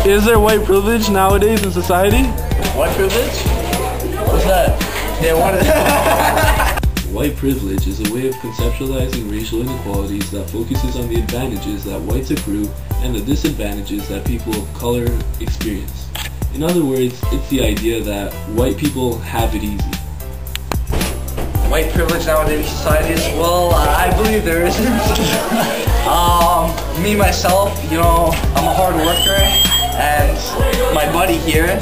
Is there white privilege nowadays in society? White privilege? What's that? Yeah, what is that? White privilege is a way of conceptualizing racial inequalities that focuses on the advantages that whites accrue and the disadvantages that people of color experience. In other words, it's the idea that white people have it easy. White privilege nowadays in society is, well, I believe there isn't. Me, myself, you know, I'm a hard worker, and my buddy here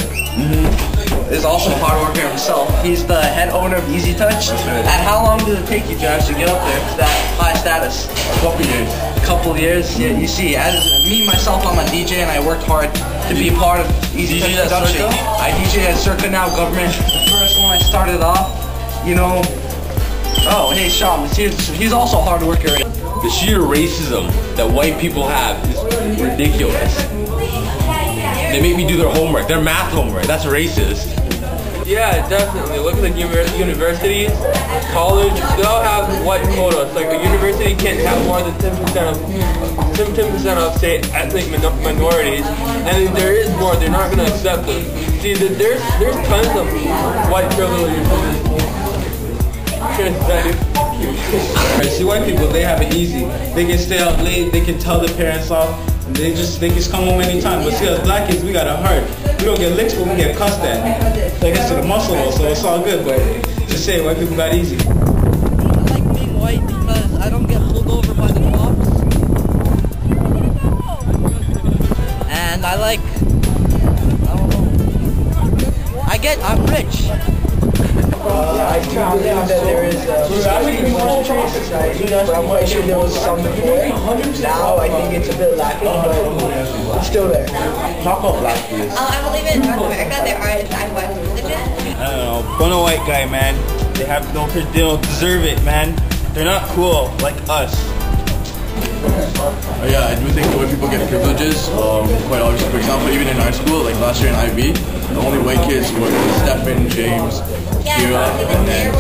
is also a hard worker himself. He's the head owner of Easy Touch. And how long did it take you to actually get up there to that high status? A couple years. A couple years? Yeah, you see, as me, myself, I'm a DJ, and I worked hard to be a part of Easy Touch production. I DJ at Circa Now Government. The first one I started off, you know, oh, hey, Sean, he's also a hard worker. The sheer racism that white people have is ridiculous. They make me do their homework, their math homework. That's racist. Yeah, definitely. Look at the universities, college, they all have white quotas. Like a university can't have more than 10% of say ethnic minorities, and if there is more, they're not going to accept them. See, there's tons of white privilege. See, white people, they have it easy. They can stay up late, they can tell their parents off, and they just come home anytime. But see, as black kids, we got it hard. We don't get licked, but we get cussed at. Like, it's to the muscle though, so it's all good, but just say white people got easy. I like being white because I don't get pulled over by the cops. And I like, I don't know, I'm rich. I do believe that there is society, but I'm quite sure there was some before. Now I think it's a bit lacking, but it's still there. Talk about black kids. I believe in North America there are white privileges. I don't know, bun a white guy, man. They don't deserve it, man. They're not cool like us. Yeah, I do think the way people get privileges, quite obviously. For example, even in our school, like last year in IB, the only white kids were Stephen, James, Kira, and then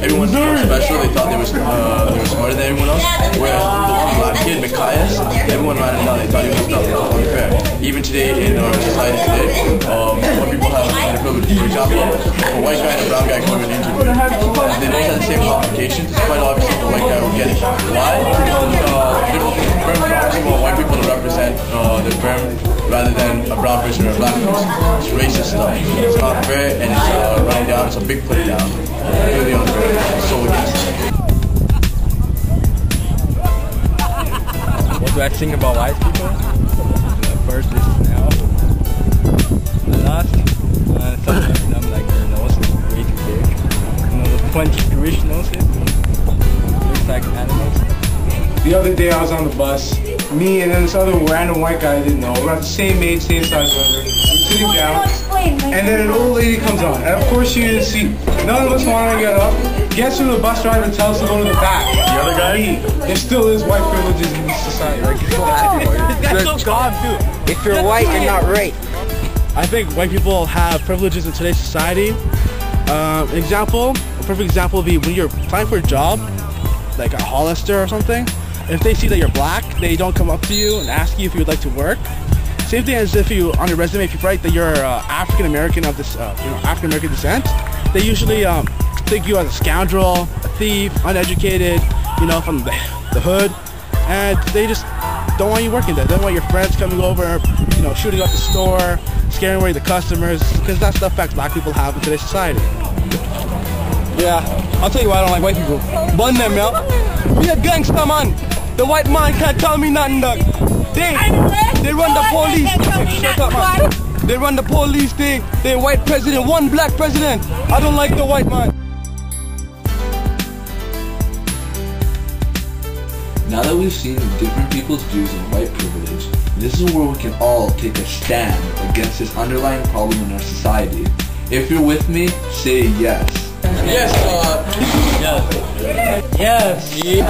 everyone felt special. They thought they were smarter than everyone else. Whereas the black kid, Machias, everyone ran him down. They thought he was dumb. It was unfair. Even today in our society today, when people have kind of privileges, for example, a white guy and a brown guy go to an interview, and they both have the same qualifications. It's quite obvious that the white guy will get it. Why? Firms are asking for white people to represent their firm rather than a brown person or a black person. It's racist stuff. It's not fair, and it's running down. It's a big put down. Really unfair. It's so against it. What do I think about white people? The first is now. The last, sometimes I'm like, their nose is way too big. You know, the pointy Jewish noses. Looks like animals. The other day I was on the bus, me and then this other random white guy I didn't know, we're about the same age, same size, whatever. We're sitting down, and then an old lady comes on, and of course she didn't see. None of us want to get up. Gets to the bus driver and tells us to go to the back. The other guy? There still is white privileges in this society. Like, you're so happy about so calm too. If you're white, you're not right. I think white people have privileges in today's society. A perfect example would be when you're applying for a job, like a Hollister or something. If they see that you're black, they don't come up to you and ask you if you would like to work. Same thing as if you, on your resume, if you write that you're African American of this, African American descent, they usually think you as a scoundrel, a thief, uneducated, from the hood, and they just don't want you working there. They don't want your friends coming over, shooting up the store, scaring away the customers, because that's the effect black people have in today's society. Yeah, I'll tell you why I don't like white people. Bun them, yo. We a gangster, man. The white man can't tell me nothing, dog. They run the police. Shut up, man. They run the police. They white president, one black president. I don't like the white man. Now that we've seen different people's views on white privilege, this is where we can all take a stand against this underlying problem in our society. If you're with me, say yes. Yes, Yes. yes.